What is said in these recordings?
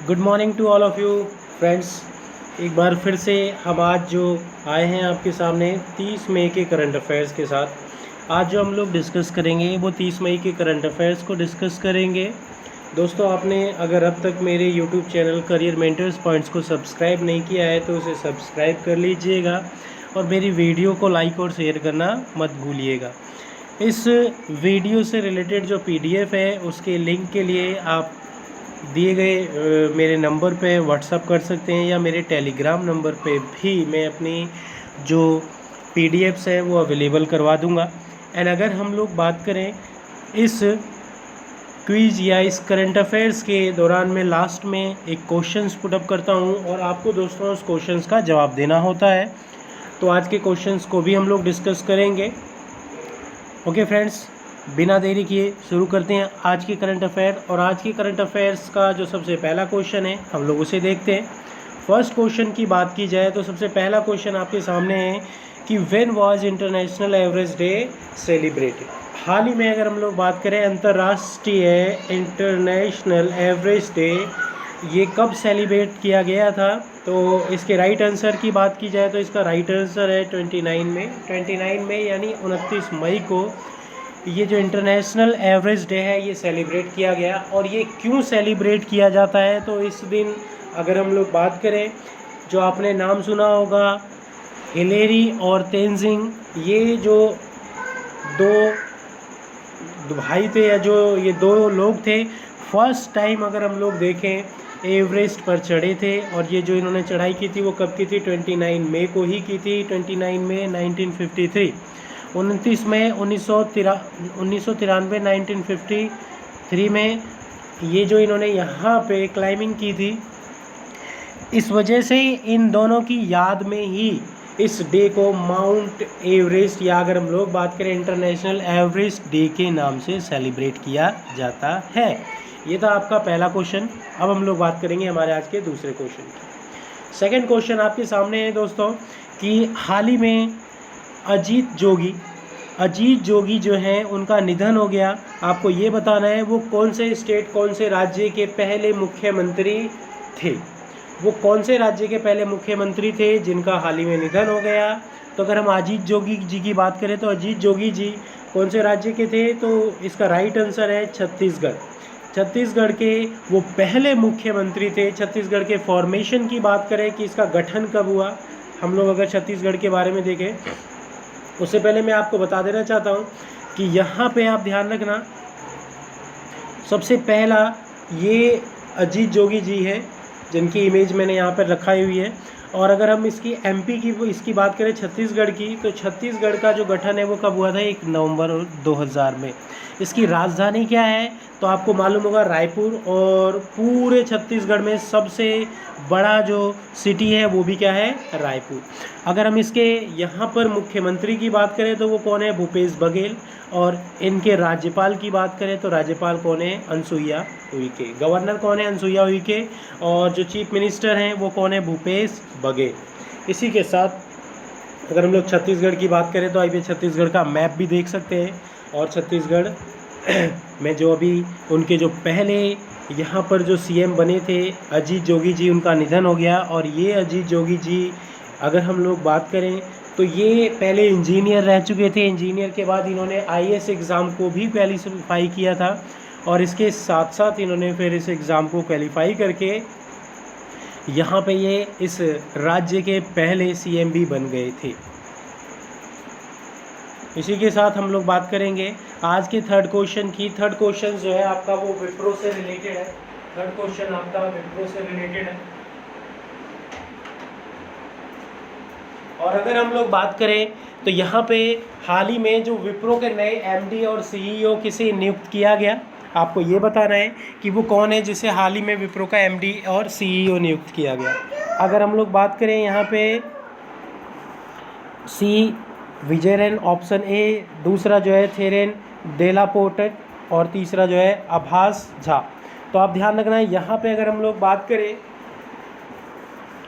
Good morning to all of you friends. एक बार फिर से हम आज जो आए हैं आपके सामने 30 मई के करंट अफेयर्स के साथ। आज जो हम लोग डिस्कस करेंगे वो 30 मई के करंट अफेयर्स को डिस्कस करेंगे। दोस्तों, आपने अगर अब तक मेरे YouTube channel career mentors points को सब्सक्राइब नहीं किया है तो उसे सब्सक्राइब कर लीजिएगा और मेरी वीडियो को लाइक और शेयर करना मत भूलिएगा। इस वीडियो से रिलेटेड जो PDF है उसके लिंक के लिए आप दिए गए मेरे नंबर पे व्हाट्सअप कर सकते हैं या मेरे टेलीग्राम नंबर पे भी मैं अपनी जो PDFs हैं वो अवेलेबल करवा दूंगा। एंड अगर हम लोग बात करें इस क्विज़ या इस करंट अफेयर्स के दौरान मैं लास्ट में एक क्वेश्चंस पुटअप करता हूं और आपको दोस्तों उस क्वेश्चंस का जवाब देना होता है। तो आज के क्वेश्चंस को भी हम लोग डिस्कस करेंगे। ओके फ्रेंड्स, बिना देरी किए शुरू करते हैं आज के करंट अफेयर। और आज के करंट अफेयर्स का जो सबसे पहला क्वेश्चन है हम लोग उसे देखते हैं। फर्स्ट क्वेश्चन की बात की जाए तो सबसे पहला क्वेश्चन आपके सामने है कि when was international average day celebrated. हाल ही में अगर हम लोग बात करें अंतर्राष्ट्रीय इंटरनेशनल एवरेज डे ये कब सेलिब्रेट किया गया था, तो इसके राइट आंसर की बात की जाए तो इसका राइट आंसर है 29 मई यानी 29 मई को ये जो इंटरनेशनल एवरेज डे है ये सेलिब्रेट किया गया। और ये क्यों सेलिब्रेट किया जाता है, तो इस दिन अगर हम लोग बात करें जो आपने नाम सुना होगा हिलेरी और तेंजिंग, ये जो दो भाई थे या जो ये दो लोग थे फर्स्ट टाइम अगर हम लोग देखें एवरेस्ट पर चढ़े थे। और ये जो इन्होंने चढ़ाई की थी वो कब की थी, 29 मई को ही की थी, 29 मई 1953। 29 मई 1993 1953 में ये जो इन्होंने यहाँ पे क्लाइंबिंग की थी, इस वजह से इन दोनों की याद में ही इस डे को माउंट एवरेस्ट या अगर हम लोग बात करें इंटरनेशनल एवरेस्ट डे के नाम से सेलिब्रेट किया जाता है। ये था आपका पहला क्वेश्चन। अब हम लोग बात करेंगे हमारे आज के दूसरे क्वेश्चन की। सेकंड क्वेश्चन आपके सामने है दोस्तों कि हाल ही में अजीत जोगी जो हैं उनका निधन हो गया। आपको ये बताना है वो कौन से स्टेट कौन से राज्य के पहले मुख्यमंत्री थे। वो कौन से राज्य के पहले मुख्यमंत्री थे जिनका हाल ही में निधन हो गया। तो अगर हम अजीत जोगी जी की बात करें तो अजीत जोगी जी कौन से राज्य के थे, तो इसका राइट आंसर है छत्तीसगढ़ के वो पहले मुख्यमंत्री थे। छत्तीसगढ़ के फॉर्मेशन की बात करें कि इसका गठन कब हुआ, हम लोग अगर छत्तीसगढ़ के बारे में देखें उससे पहले मैं आपको बता देना चाहता हूँ कि यहाँ पे आप ध्यान रखना, सबसे पहला ये अजीत जोगी जी है जिनकी इमेज मैंने यहाँ पर रखाई हुई है। और अगर हम इसकी MP की इसकी बात करें छत्तीसगढ़ की, तो छत्तीसगढ़ का जो गठन है वो कब हुआ था, 1 नवंबर 2000 में। इसकी राजधानी क्या है, तो आपको मालूम होगा रायपुर। और पूरे छत्तीसगढ़ में सबसे बड़ा जो सिटी है वो भी क्या है, रायपुर। अगर हम इसके यहाँ पर मुख्यमंत्री की बात करें तो वो कौन है, भूपेश बघेल। और इनके राज्यपाल की बात करें तो राज्यपाल कौन है, अनसुईया उइके। गवर्नर कौन है, अनसुईया उइके। और जो चीफ मिनिस्टर हैं वो कौन है, भूपेश बघेल। इसी के साथ अगर हम लोग छत्तीसगढ़ की बात करें तो आइए छत्तीसगढ़ का मैप भी देख सकते हैं। और छत्तीसगढ़ में जो अभी उनके जो पहले यहाँ पर जो CM बने थे अजीत जोगी जी, उनका निधन हो गया। और ये अजीत जोगी जी अगर हम लोग बात करें तो ये पहले इंजीनियर रह चुके थे। इंजीनियर के बाद इन्होंने IAS एग्ज़ाम को भी क्वालिफाई किया था और इसके साथ साथ इन्होंने फिर इस एग्ज़ाम को क्वालिफाई करके यहाँ पे ये इस राज्य के पहले CM भी बन गए थे। इसी के साथ हम लोग बात करेंगे आज के थर्ड क्वेश्चन की। थर्ड क्वेश्चन जो है आपका वो विप्रो से रिलेटेड है। थर्ड क्वेश्चन आपका विप्रो से रिलेटेड है। और अगर हम लोग बात करें तो यहाँ पे हाल ही में जो विप्रो के नए MD और CEO किसे नियुक्त किया गया, आपको ये बताना है कि वो कौन है जिसे हाल ही में विप्रो का MD और CEO नियुक्त किया गया। अगर हम लोग बात करें यहाँ पे C विजयरन ऑप्शन A, दूसरा जो है थेरेन डेलापोर्ट और तीसरा जो है आभास झा। तो आप ध्यान रखना है यहाँ पे अगर हम लोग बात करें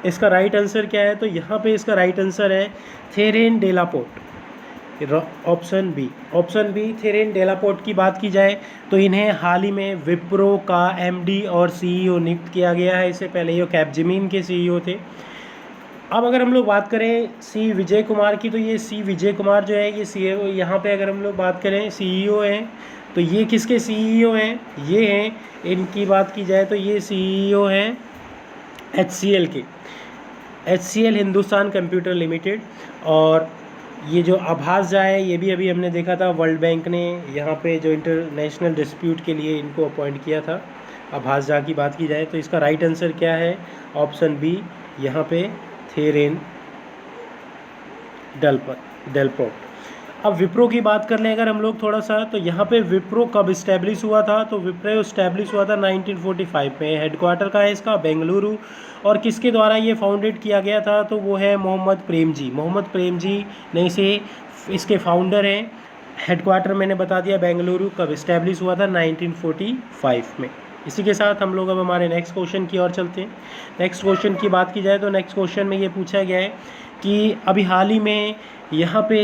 इसका राइट आंसर क्या है, तो यहाँ पे इसका राइट आंसर है थेरेन डेलापोर्ट। ऑप्शन बी थेरेन डेलापोर्ट की बात की जाए तो इन्हें हाल ही में विप्रो का एमडी और सीईओ नियुक्त किया गया है। इससे पहले ये कैपजेमिन के सीईओ थे। अब अगर हम लोग बात करें सी विजय कुमार की, तो ये सी विजय कुमार जो है ये सीईओ, यहाँ पे अगर हम लोग बात करें सीईओ हैं, तो ये किसके सीईओ हैं? ये हैं, इनकी बात की जाए तो ये सीईओ हैं HCL के, HCL हिंदुस्तान कंप्यूटर लिमिटेड। और ये जो आभास झा है, ये भी अभी हमने देखा था, वर्ल्ड बैंक ने यहाँ पे जो इंटरनेशनल डिस्प्यूट के लिए इनको अपॉइंट किया था। आभास झा की बात की जाए तो इसका राइट आंसर क्या है? ऑप्शन बी, यहाँ पे थेरेन डेलापोर्ट। अब विप्रो की बात कर लें अगर हम लोग थोड़ा सा, तो यहाँ पे विप्रो कब इस्टेब्लिश हुआ था? तो विप्रो इस्टेब्लिश हुआ था 1945 में। हेडक्वार्टर का है इसका बेंगलुरु। और किसके द्वारा ये फाउंडेड किया गया था? तो वो है मोहम्मद प्रेमजी। मोहम्मद प्रेमजी ने इसे, इसके फाउंडर हैं। हेडक्वार्टर मैंने बता दिया बेंगलुरु। कब इस्टेब्लिश हुआ था? 1945 में। इसी के साथ हम लोग अब हमारे नेक्स्ट क्वेश्चन की ओर चलते हैं। नेक्स्ट क्वेश्चन की बात की जाए तो नेक्स्ट क्वेश्चन में ये पूछा गया है कि अभी हाल ही में यहाँ पे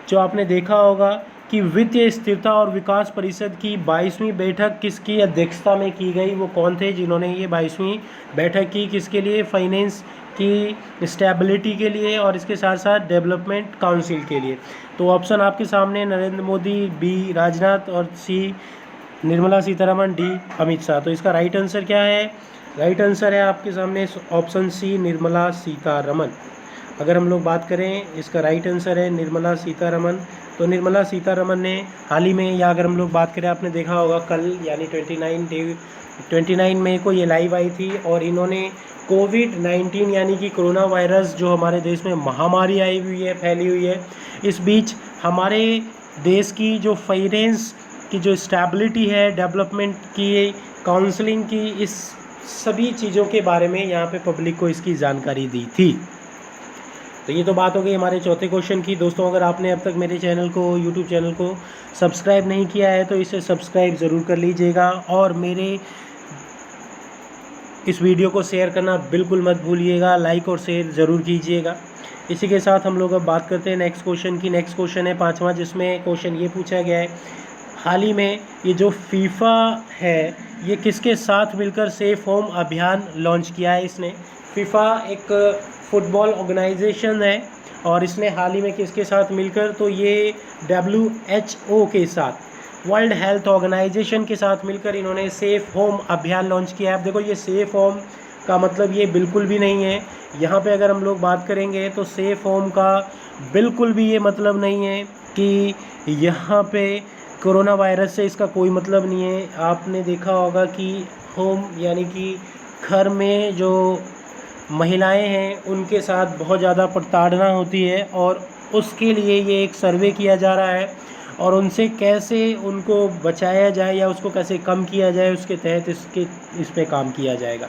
जो आपने देखा होगा कि वित्तीय स्थिरता और विकास परिषद की 22वीं बैठक किसकी अध्यक्षता में की गई? वो कौन थे जिन्होंने ये 22वीं बैठक की? किसके लिए? फाइनेंस की स्टेबिलिटी के लिए और इसके साथ साथ डेवलपमेंट काउंसिल के लिए। तो ऑप्शन आपके सामने नरेंद्र मोदी, बी राजनाथ और सी निर्मला सीतारमण, डी अमित शाह। तो इसका राइट आंसर क्या है? राइट आंसर है आपके सामने ऑप्शन सी, निर्मला सीतारमण। अगर हम लोग बात करें, इसका राइट आंसर है निर्मला सीतारमण। तो निर्मला सीतारमण ने हाल ही में, या अगर हम लोग बात करें, आपने देखा होगा कल यानी 29 मई को ये लाइव आई थी और इन्होंने कोविड-19 यानी कि कोरोना वायरस जो हमारे देश में महामारी आई हुई है, फैली हुई है, इस बीच हमारे देश की जो फाइनेंस की जो स्टेबिलिटी है, डेवलपमेंट की, काउंसलिंग की, इस सभी चीज़ों के बारे में यहाँ पे पब्लिक को इसकी जानकारी दी थी। तो ये तो बात हो गई हमारे चौथे क्वेश्चन की। दोस्तों, अगर आपने अब तक मेरे चैनल को, यूट्यूब चैनल को सब्सक्राइब नहीं किया है तो इसे सब्सक्राइब ज़रूर कर लीजिएगा और मेरे इस वीडियो को शेयर करना बिल्कुल मत भूलिएगा, लाइक और शेयर ज़रूर कीजिएगा। इसी के साथ हम लोग अब बात करते हैं नेक्स्ट क्वेश्चन की। नेक्स्ट क्वेश्चन है 5वां, जिसमें क्वेश्चन ये पूछा गया है, हाल ही में ये जो फीफा है ये किसके साथ मिलकर सेफ होम अभियान लॉन्च किया है इसने? फीफा एक फुटबॉल ऑर्गेनाइजेशन है और इसने हाल ही में किसके साथ मिलकर? तो ये WHO के साथ, वर्ल्ड हेल्थ ऑर्गेनाइजेशन के साथ मिलकर इन्होंने सेफ होम अभियान लॉन्च किया है। अब देखो, ये सेफ होम का मतलब ये बिल्कुल भी नहीं है। यहाँ पे अगर हम लोग बात करेंगे तो सेफ होम का बिल्कुल भी ये मतलब नहीं है कि यहाँ पे कोरोना वायरस से इसका कोई मतलब नहीं है। आपने देखा होगा कि होम यानी कि घर में जो महिलाएं हैं उनके साथ बहुत ज़्यादा प्रताड़ना होती है और उसके लिए ये एक सर्वे किया जा रहा है और उनसे कैसे उनको बचाया जाए या उसको कैसे कम किया जाए, उसके तहत इस पे काम किया जाएगा।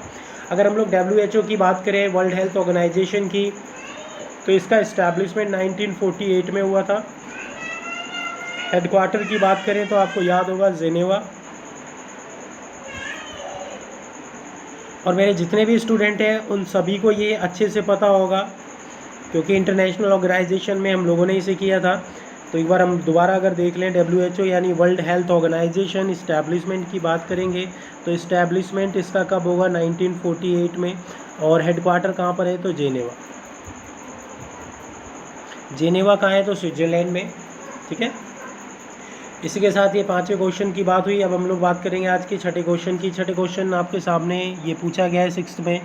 अगर हम लोग WHO की बात करें, वर्ल्ड हेल्थ ऑर्गेनाइजेशन की, तो इसका इस्टेब्लिशमेंट 1948 में हुआ था। हेडक्वार्टर की बात करें तो आपको याद होगा जेनेवा। और मेरे जितने भी स्टूडेंट हैं उन सभी को ये अच्छे से पता होगा क्योंकि इंटरनेशनल ऑर्गेनाइजेशन में हम लोगों ने इसे किया था। तो एक बार हम दोबारा अगर देख लें, WHO यानी वर्ल्ड हेल्थ ऑर्गेनाइजेशन इस्टेब्लिशमेंट की बात करेंगे तो इस्टेब्लिशमेंट इसका कब होगा? 1948 में। और हेडक्वार्टर कहाँ पर है? तो जेनेवा। जेनेवा कहाँ है? तो स्विट्ज़रलैंड में। ठीक है, इसी के साथ ये 5वें क्वेश्चन की बात हुई। अब हम लोग बात करेंगे आज के छठे क्वेश्चन की। छठे क्वेश्चन आपके सामने ये पूछा गया है 6th में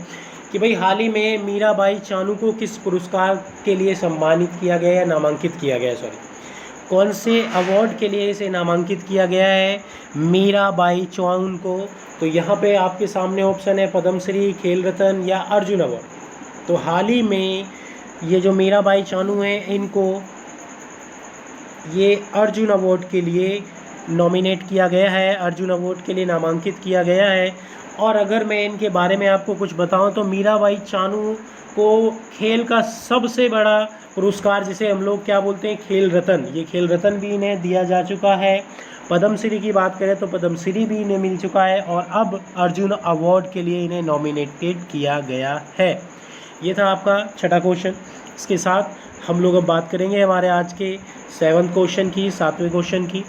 कि भाई हाल ही में मीराबाई चानू को किस पुरस्कार के लिए सम्मानित किया गया या नामांकित किया गया है? कौन से अवार्ड के लिए इसे नामांकित किया गया है मीराबाई चानू को? तो यहाँ पे आपके सामने ऑप्शन है पद्मश्री, खेल रत्न या अर्जुन अवार्ड। तो हाल ही में ये जो मीराबाई चानू हैं इनको ये अर्जुन अवार्ड के लिए नॉमिनेट किया गया है, अर्जुन अवार्ड के लिए नामांकित किया गया है। और अगर मैं इनके बारे में आपको कुछ बताऊं तो मीराबाई चानू को खेल का सबसे बड़ा पुरस्कार जिसे हम लोग क्या बोलते हैं, खेल रत्न, ये खेल रत्न भी इन्हें दिया जा चुका है। पद्मश्री की बात करें तो पद्मश्री भी इन्हें मिल चुका है और अब अर्जुन अवार्ड के लिए इन्हें नॉमिनेटेड किया गया है। ये था आपका छठा क्वेश्चन। इसके साथ हम लोग अब बात करेंगे हमारे आज के 7वें क्वेश्चन की, 7वें क्वेश्चन की।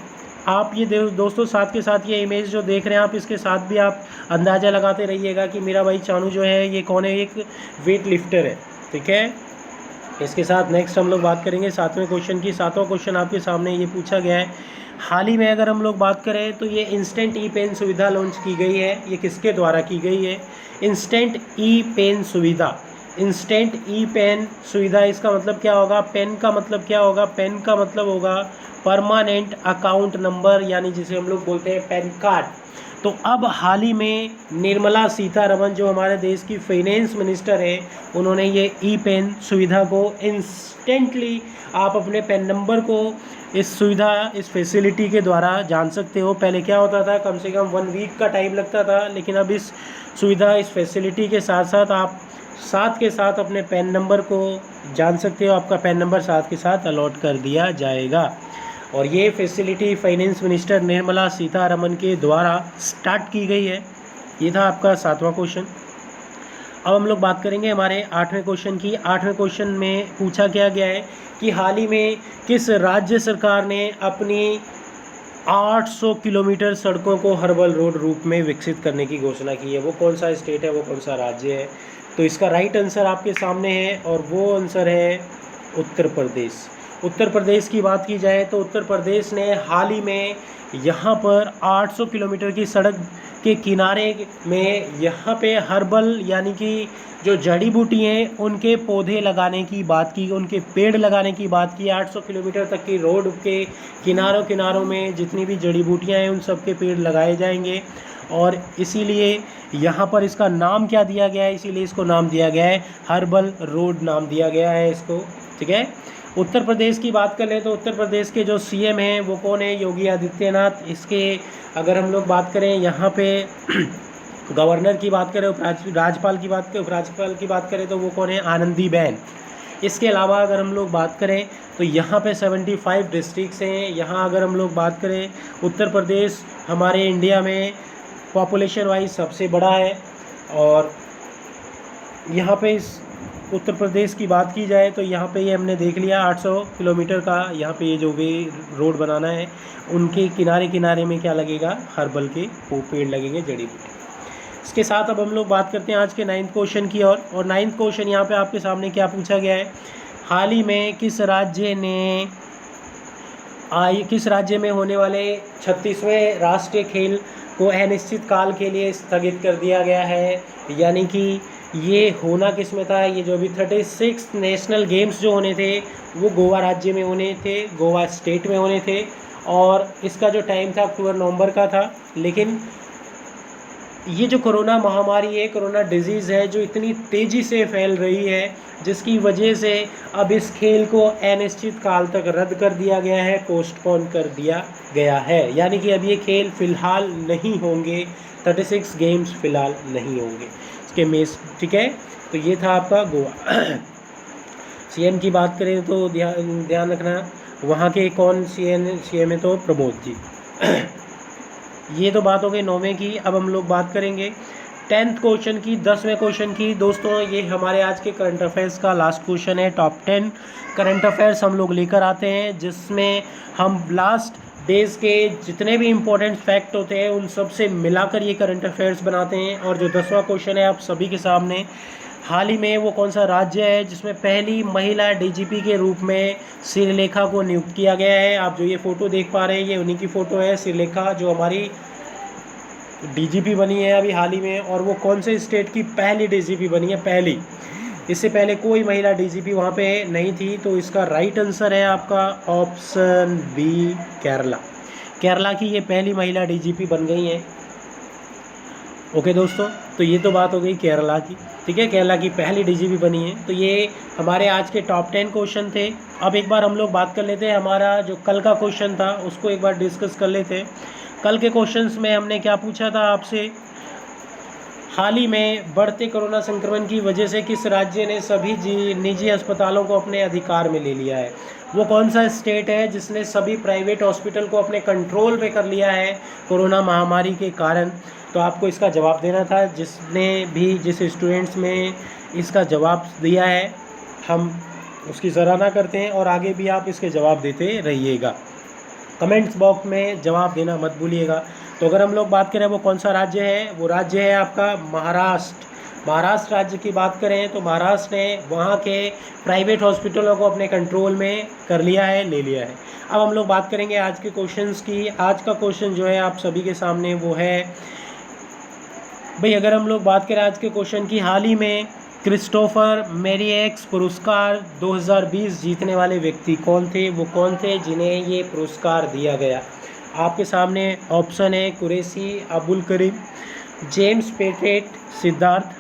आप ये दोस्तों साथ के साथ ये इमेज जो देख रहे हैं आप, इसके साथ भी आप अंदाज़ा लगाते रहिएगा कि मेरा भाई चानू जो है ये कौन है, एक वेट लिफ्टर है, ठीक है। इसके साथ नेक्स्ट हम लोग बात करेंगे 7वें क्वेश्चन की। 7वां क्वेश्चन आपके सामने ये पूछा गया है, हाल ही में अगर हम लोग बात करें तो ये इंस्टेंट ई पेन सुविधा लॉन्च की गई है। ये किसके द्वारा की गई है? इंस्टेंट ई पेन सुविधा। इंस्टेंट ई पेन सुविधा, इसका मतलब क्या होगा? पेन का मतलब क्या होगा? पेन का मतलब होगा परमानेंट अकाउंट नंबर, यानी जिसे हम लोग बोलते हैं पैन कार्ड। तो अब हाल ही में निर्मला सीतारमण जो हमारे देश की फाइनेंस मिनिस्टर है, उन्होंने ये ई पेन सुविधा को इंस्टेंटली आप अपने पेन नंबर को इस सुविधा, इस फैसिलिटी के द्वारा जान सकते हो। पहले क्या होता था, कम से कम 1 वीक का टाइम लगता था, लेकिन अब इस सुविधा, इस फैसिलिटी के साथ साथ आप साथ के साथ अपने पैन नंबर को जान सकते हो। आपका पैन नंबर साथ के साथ अलॉट कर दिया जाएगा। और ये facility finance minister Nirmala Sitharaman के द्वारा स्टार्ट की गई है। ये था आपका 7वां क्वेश्चन। अब हम लोग बात करेंगे हमारे 8वें क्वेश्चन की। 8वें क्वेश्चन में पूछा क्या गया है कि हाल ही में किस राज्य सरकार ने अपनी 800 किलोमीटर सड़कों को हर्बल रोड रूप में विकसित करने की घोषणा की है? वो कौन सा स्टेट है, वो कौन सा राज्य है? तो इसका राइट आंसर आपके सामने है और वो आंसर है उत्तर प्रदेश। उत्तर प्रदेश की बात की जाए तो उत्तर प्रदेश ने हाल ही में यहाँ पर 800 किलोमीटर की सड़क के किनारे में यहाँ पे हर्बल यानी कि जो जड़ी बूटी हैं उनके पौधे लगाने की बात की, उनके पेड़ लगाने की बात की। 800 किलोमीटर तक की रोड के किनारों में जितनी भी जड़ी बूटियाँ हैं उन सब के पेड़ लगाए जाएंगे। और इसीलिए यहाँ पर इसका नाम क्या दिया गया है? इसीलिए इसको नाम दिया गया है हर्बल रोड, नाम दिया गया है इसको, ठीक है। उत्तर प्रदेश की बात कर लें तो उत्तर प्रदेश के जो सीएम हैं वो कौन है? योगी आदित्यनाथ। इसके अगर हम लोग बात करें यहाँ पे गवर्नर की बात करें, उपराज्यपाल की बात करें तो वो कौन है? आनंदीबेन। इसके अलावा अगर हम लोग बात करें तो यहाँ पे 75 डिस्ट्रिक्ट्स हैं। यहाँ अगर हम लोग बात करें, उत्तर प्रदेश हमारे इंडिया में पॉपुलेशन वाइज सबसे बड़ा है। और यहाँ पे इस उत्तर प्रदेश की बात की जाए तो यहाँ पे ये हमने देख लिया 800 किलोमीटर का यहाँ पे ये जो वे रोड बनाना है, उनके किनारे में क्या लगेगा? हर्बल के वो पेड़ लगेंगे, जड़ी बूटी। इसके साथ अब हम लोग बात करते हैं आज के 9वें क्वेश्चन की और 9वां क्वेश्चन यहाँ पे आपके सामने क्या पूछा गया है? हाल ही में किस राज्य में होने वाले 36वें राष्ट्रीय खेल को अनिश्चित काल के लिए स्थगित कर दिया गया है? यानी कि ये होना किस में था? ये जो अभी 36 नेशनल गेम्स जो होने थे वो गोवा राज्य में होने थे, गोवा स्टेट में होने थे। और इसका जो टाइम था अक्टूबर-नवंबर का था। लेकिन ये जो कोरोना महामारी है, कोरोना डिजीज़ है जो इतनी तेज़ी से फैल रही है, जिसकी वजह से अब इस खेल को अनिश्चित काल तक रद्द कर दिया गया है, पोस्टपोन कर दिया गया है। यानी कि अब ये खेल फ़िलहाल नहीं होंगे, 36 गेम्स फ़िलहाल नहीं होंगे इसके में, ठीक है। तो ये था आपका गोवा। सीएम की बात करें तो ध्यान रखना वहाँ के कौन सीएम है, तो प्रमोद जी। ये तो बात हो गई 9वें की। अब हम लोग बात करेंगे 10th क्वेश्चन की, 10वें क्वेश्चन की। दोस्तों ये हमारे आज के करंट अफेयर्स का लास्ट क्वेश्चन है। टॉप 10 करंट अफेयर्स हम लोग लेकर आते हैं, जिसमें हम लास्ट डेज के जितने भी इम्पोर्टेंट फैक्ट होते हैं उन सब से मिलाकर ये करंट अफेयर्स बनाते हैं। और जो 10वां क्वेश्चन है आप सभी के सामने, हाल ही में वो कौन सा राज्य है जिसमें पहली महिला डीजीपी के रूप में श्रीलेखा को नियुक्त किया गया है? आप जो ये फ़ोटो देख पा रहे हैं ये उन्हीं की फ़ोटो है, श्रीलेखा जो हमारी डीजीपी बनी है अभी हाल ही में। और वो कौन से स्टेट की पहली डीजीपी बनी है? पहली। इससे पहले कोई महिला डीजीपी वहाँ पे नहीं थी। तो इसका राइट आंसर है आपका ऑप्शन बी, केरला। केरला की ये पहली महिला डीजीपी बन गई हैं। ओके दोस्तों, तो ये तो बात हो गई केरला की, ठीक है। केरला की पहली डीजीपी बनी है। तो ये हमारे आज के टॉप 10 क्वेश्चन थे। अब एक बार हम लोग बात कर लेते हैं, हमारा जो कल का क्वेश्चन था उसको एक बार डिस्कस कर लेते हैं। कल के क्वेश्चंस में हमने क्या पूछा था आपसे? हाल ही में बढ़ते कोरोना संक्रमण की वजह से किस राज्य ने सभी निजी अस्पतालों को अपने अधिकार में ले लिया है? वो कौन सा स्टेट है जिसने सभी प्राइवेट हॉस्पिटल को अपने कंट्रोल में कर लिया है कोरोना महामारी के कारण? तो आपको इसका जवाब देना था। जिस स्टूडेंट्स में इसका जवाब दिया है हम उसकी सराहना करते हैं और आगे भी आप इसके जवाब देते रहिएगा। कमेंट्स बॉक्स में जवाब देना मत भूलिएगा। तो अगर हम लोग बात करें वो कौन सा राज्य है, वो राज्य है आपका महाराष्ट्र। महाराष्ट्र राज्य की बात करें तो महाराष्ट्र ने वहाँ के प्राइवेट हॉस्पिटलों को अपने कंट्रोल में कर लिया है, ले लिया है। अब हम लोग बात करेंगे आज के क्वेश्चंस की। आज का क्वेश्चन जो है आप सभी के सामने वो है भाई, अगर हम लोग बात करें आज के क्वेश्चन की, हाल ही में क्रिस्टोफर मेरियक्स पुरस्कार 2020 जीतने वाले व्यक्ति कौन थे? वो कौन थे जिन्हें ये पुरस्कार दिया गया? आपके सामने ऑप्शन है Qureshi, Abul Karim, James Pettit, Siddharth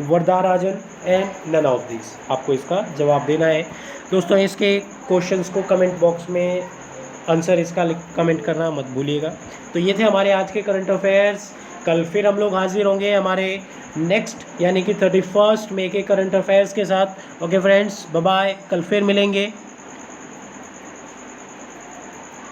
Varadarajan and none of this. आपको इसका जवाब देना है। दोस्तों इसके क्वेश्चंस को कमेंट बॉक्स में आंसर इसका कमेंट करना मत भूलिएगा। तो ये थे हमारे आज के करंट अफेयर्स। कल फिर हम लोग हाजिर होंगे हमारे नेक्स्ट यानी कि 31 मई के करंट अफेयर्स के साथ। ओके फ्रेंड्स, बाय बाय, कल फिर मिलेंगे।